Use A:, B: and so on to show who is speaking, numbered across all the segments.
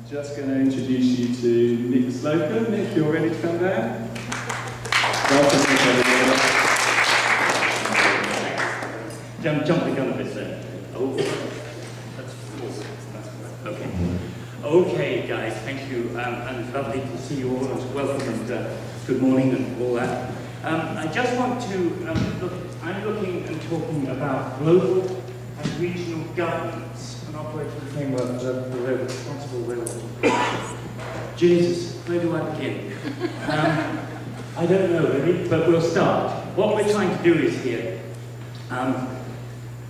A: just going to introduce you to Nic Slocum. Nic, you're ready to come down? Welcome, Nic, everyone.
B: Jump the gun a bit there. Oh, that's okay. Okay, guys, thank you, and lovely to see you all, and welcome, and good morning, and all that. I just want to I'm looking and talking about global and regional governance and operating framework of the Responsble Whale Watch Partnership. Jesus, where do I begin? I don't know really, but we'll start. What we're trying to do is here.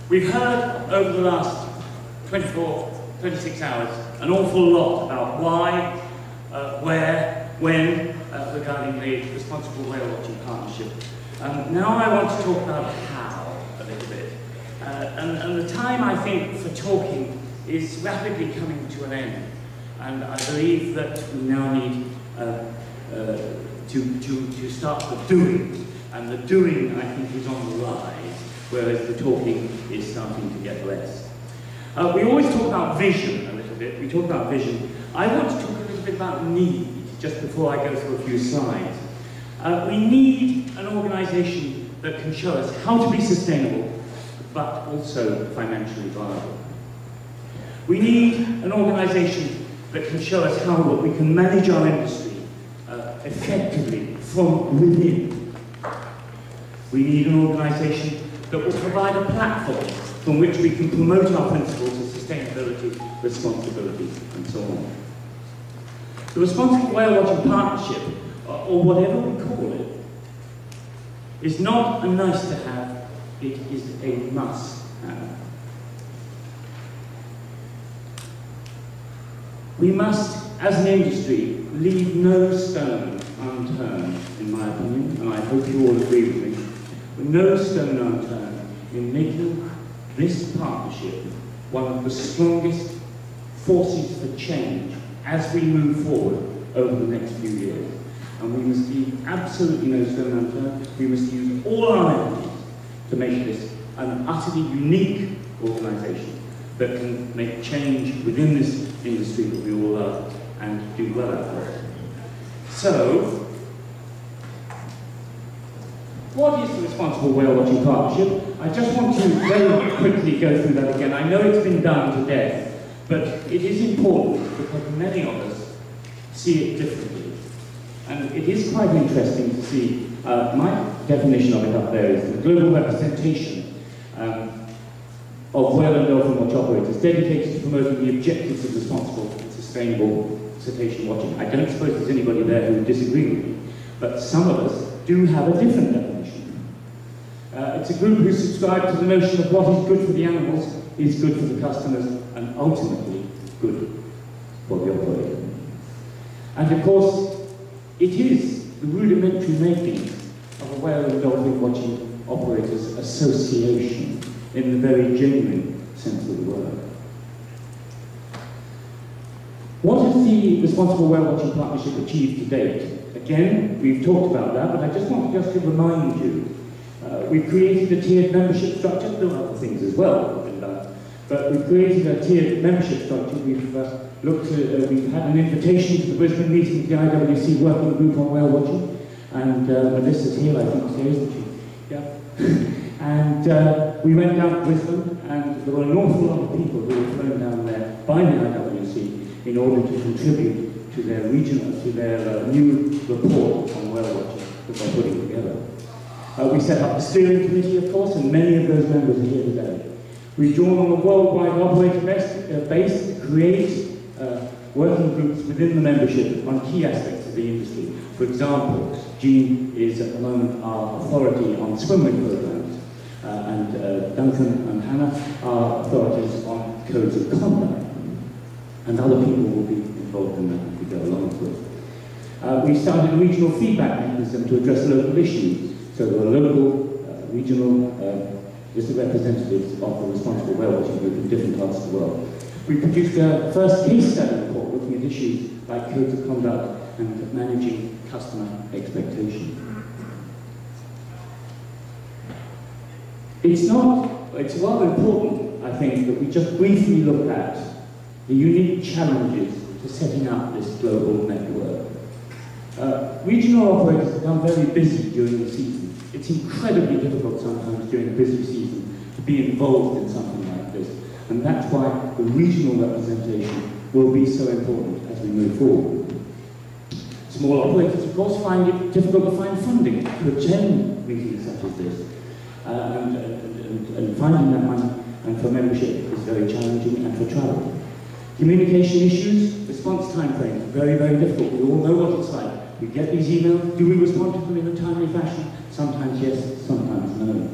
B: We've heard over the last 26 hours an awful lot about why, where, when, regarding the Responsble Whale Watching Partnership. Now I want to talk about how a little bit. And the time, I think, for talking is rapidly coming to an end. And I believe that we now need to start the doing. And the doing, I think, is on the rise, whereas the talking is starting to get less. We always talk about vision a little bit. We talk about vision. I want to talk a little bit about need, just before I go through a few slides. We need an organisation that can show us how to be sustainable, but also financially viable. We need an organisation that can show us how we can manage our industry effectively from within. We need an organisation that will provide a platform from which we can promote our principles of sustainability, responsibility, and so on. The Responsble Whale Watching Partnership, or whatever we call it, is not a nice to have, it is a must have. We must, as an industry, leave no stone unturned, in my opinion, and I hope you all agree with me, no stone unturned in making this partnership one of the strongest forces for change as we move forward over the next few years. And we must leave absolutely no stone unturned. We must use all our energies to make this an utterly unique organisation that can make change within this industry that we all love and do well at it. So, what is the Responsble Whale Watching Partnership? I just want to very quickly go through that again. I know it's been done to death, but it is important because many of us see it differently. And it is quite interesting to see, my definition of it up there is the global representation of whale and dolphin watch operators dedicated to promoting the objectives of responsible and sustainable cetacean watching. I don't suppose there's anybody there who would disagree with me, but some of us do have a different definition. It's a group who subscribe to the notion of what is good for the animals is good for the customers and ultimately good for the operator. And of course, it is the rudimentary making of a whale and dolphin watching operators association in the very genuine sense of the word. What has the Responsble Whale Watching Partnership achieved to date? Again, we've talked about that, but I just want to remind you, we've created a tiered membership structure. There are other things as well that have been done, but we've created a tiered membership structure. We've we've had an invitation to the Brisbane meeting of the IWC Working Group on Whale Watching, and Melissa's here, I think, today, isn't she? Yeah. And we went down to Brisbane, and there were an awful lot of people who were flown down there by the IWC in order to contribute to their regional, to their new report on whale watching that they're putting together. We set up a steering committee, of course, and many of those members are here today. We've drawn on a worldwide operator base to create working groups within the membership on key aspects of the industry. For example, Jean is at the moment our authority on swimwear programs, and Duncan and Hannah are authorities on codes of conduct. And other people will be involved in that as we go along with it. We started a regional feedback mechanism to address local issues. So there are local, regional, listed representatives of the Responsble Whale Watching Group in different parts of the world. We produced a first case study report looking at issues like codes of conduct and managing customer expectation. It's rather important, I think, that we just briefly look at the unique challenges to setting up this global network. Regional operators become very busy during the season. It's incredibly difficult sometimes during a busy season to be involved in something like this. And that's why the regional representation will be so important as we move forward. Small operators, of course, find it difficult to find funding to attend meetings such as this. And finding that money and for membership is very challenging, and for travel. Communication issues, response time frames, very, very difficult. We all know what it's like. We get these emails, do we respond to them in a timely fashion? Sometimes yes, sometimes no.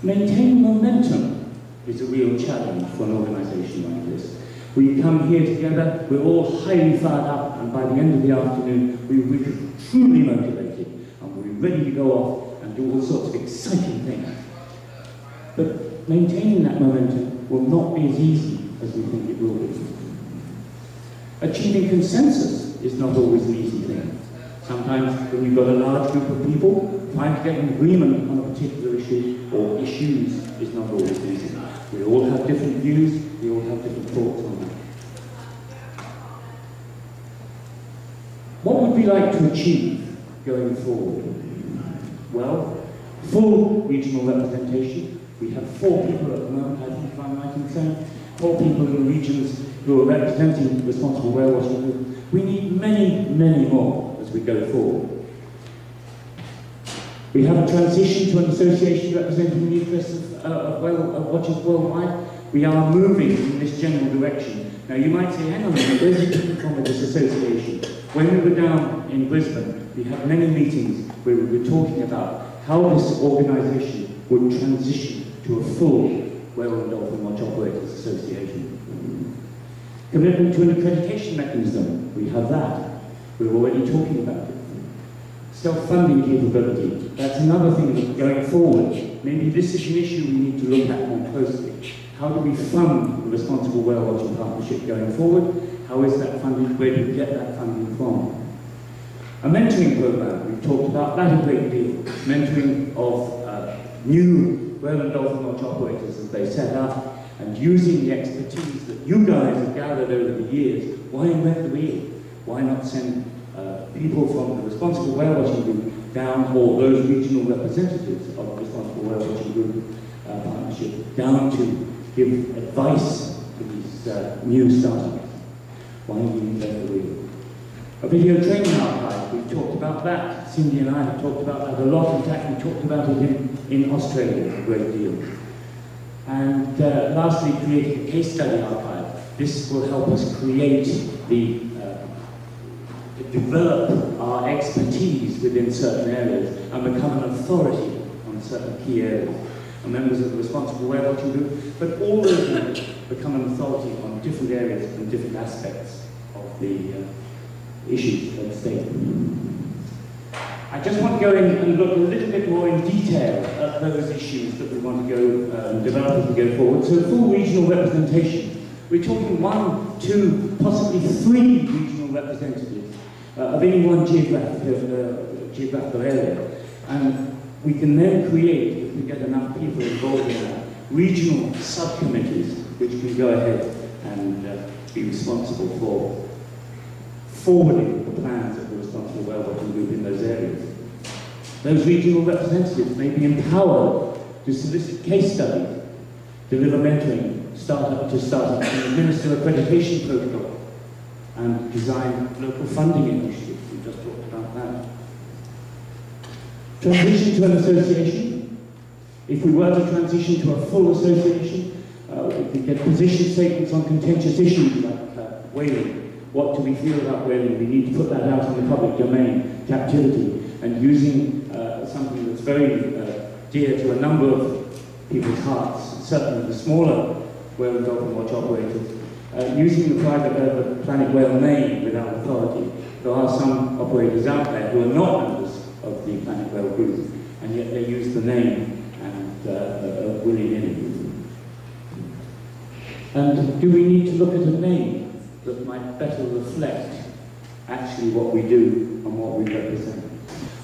B: Maintaining momentum is a real challenge for an organisation like this. We come here together, we're all highly fired up, and by the end of the afternoon, we're truly motivated, and we're ready to go off and do all sorts of exciting things. But maintaining that momentum will not be as easy as we think it will be. Achieving consensus is not always an easy thing. Sometimes when you've got a large group of people, trying to get an agreement on a particular issue or issues is not always easy. We all have different views, we all have different thoughts on that. What would we like to achieve going forward? Well, full regional representation. We have 4 people at the moment, I think, if I'm right in saying, 4 people in the regions who are representing Responsble Whale Watching. We need many, many more as we go forward. We have a transition to an association representing the interests of whale watchers worldwide. We are moving in this general direction. Now you might say, hang on a minute, where's it coming from with this association? When we were down in Brisbane, we had many meetings where we were talking about how this organisation would transition to a full Whale and Dolphin Watch Operators Association. Commitment to an accreditation mechanism, we have that. We're already talking about it. Self-funding capability, that's another thing that going forward, maybe this is an issue we need to look at more closely. How do we fund the Responsble Whale Watching Partnership going forward? How is that funded? Where do we get that funding from? A mentoring program, we've talked about that a great deal. Mentoring of new Whale and Dolphin Watch operators as they set up, and using the expertise that you guys have gathered over the years. Why invent the wheel? Why not send people from the Responsble Whale Watching Group down, or those regional representatives of the Responsble Whale Watching Group partnership, down to give advice to these new startups? Why do you invent the wheel? A video training archive, we've talked about that. Cindy and I have talked about that a lot. In fact, we talked about it in Australia a great deal. And lastly, creating a case study archive. This will help us create develop our expertise within certain areas and become an authority on certain key areas. And members of the Responsble Whale Watching Group, but all those members become an authority on different areas and different aspects of the issues at stake. I just want to go in and look a little bit more in detail at those issues that we want to go develop as we go forward. So full regional representation. We're talking 1, 2, possibly 3 regional representatives of any one geographical area. And we can then create, if we get enough people involved in that, regional subcommittees which can go ahead and be responsible for forwarding the plans of the Responsble Whale Watching Group in those areas. Those regional representatives may be empowered to solicit case studies, deliver mentoring, startup to startup, and administer accreditation protocol, and design local funding initiatives. We just talked about that. Transition to an association. If we were to transition to a full association, we could get position statements on contentious issues like whaling. What do we feel about whaling? We need to put that out in the public domain, captivity, and using something that's very dear to a number of people's hearts, certainly the smaller whale and dolphin watch operators, using the private Planet Whale name without authority. There are some operators out there who are not members of the Planet Whale group, and yet they use the name and willy-nilly. And do we need to look at a name that might better reflect actually what we do and what we represent?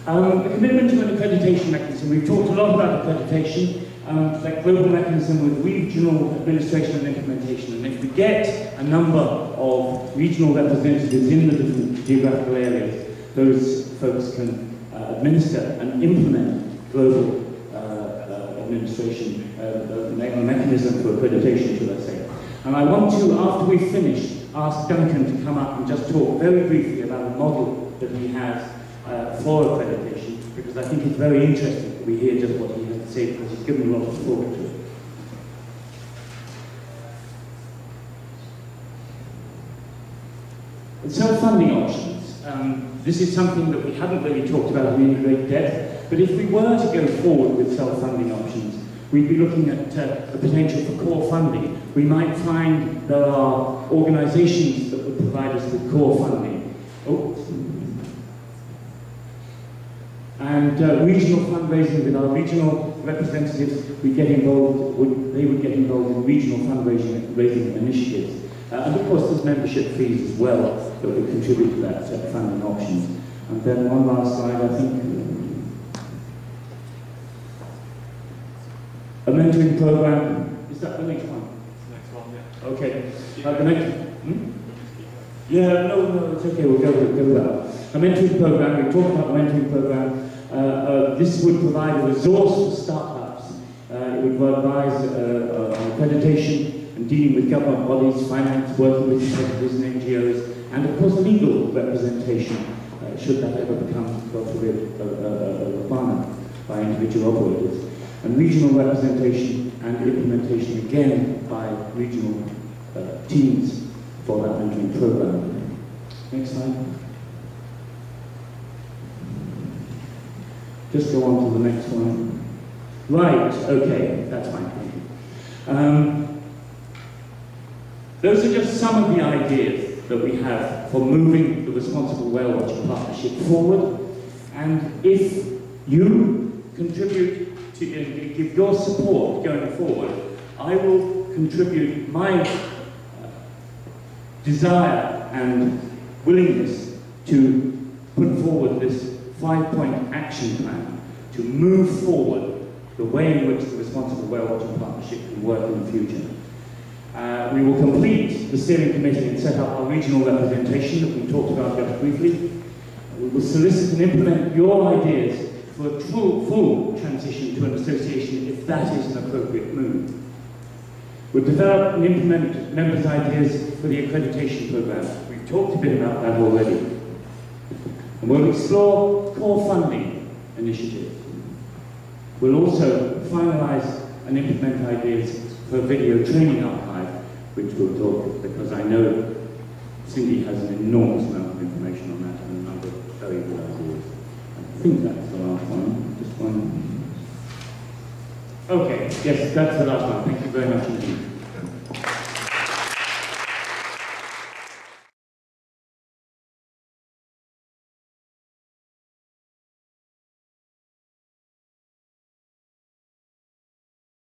B: A commitment to an accreditation mechanism. We've talked a lot about accreditation. that global mechanism with regional administration and implementation. And if we get a number of regional representatives in the different geographical areas, those folks can administer and implement global administration, mechanism for accreditation, should I say. And I want to, after we've finished, ask Duncan to come up and just talk very briefly about a model that he has for accreditation, because I think it's very interesting that we hear just what he has to say, because he's given a lot of thought to it. And self-funding options. This is something that we haven't really talked about in any great depth, but if we were to go forward with self-funding options, we'd be looking at the potential for core funding. We might find there are organisations that would provide us with core funding. And regional fundraising with our regional representatives, we get involved, they would get involved in regional fundraising initiatives. And of course there's membership fees as well that would contribute to that funding options. And then one last slide, I think. A mentoring program. Is that the next one?
A: Next one, yeah.
B: Okay. The next. Yeah, no, it's okay. We'll go with that. A mentoring program. We talked about a mentoring program. This would provide a resource for startups. It would advise on accreditation and dealing with government bodies, finance, working with executives and NGOs, and of course legal representation, should that ever become, God forbid, a requirement by individual operators. And regional representation and implementation again by regional teams for that mentoring program. Next slide. Just go on to the next one. Right, okay, that's fine, thank you. Those are just some of the ideas that we have for moving the Responsble Whale Watch Partnership forward. And if you contribute to give your support going forward, I will contribute my desire and willingness to put forward this 5-point action plan to move forward the way in which the Responsble Whale Watch Partnership can work in the future. We will complete the steering committee and set up our regional representation that we talked about just briefly. We will solicit and implement your ideas for a full transition to an association if that is an appropriate move. We'll develop and implement members' ideas for the accreditation program. We've talked a bit about that already. And we'll explore core funding initiatives. We'll also finalise and implement ideas for a video training archive, which we'll talk, because I know Cindy has an enormous amount of information on that and a number of very good ideas. I think that's the last one. Just one. Okay, yes, that's the last one.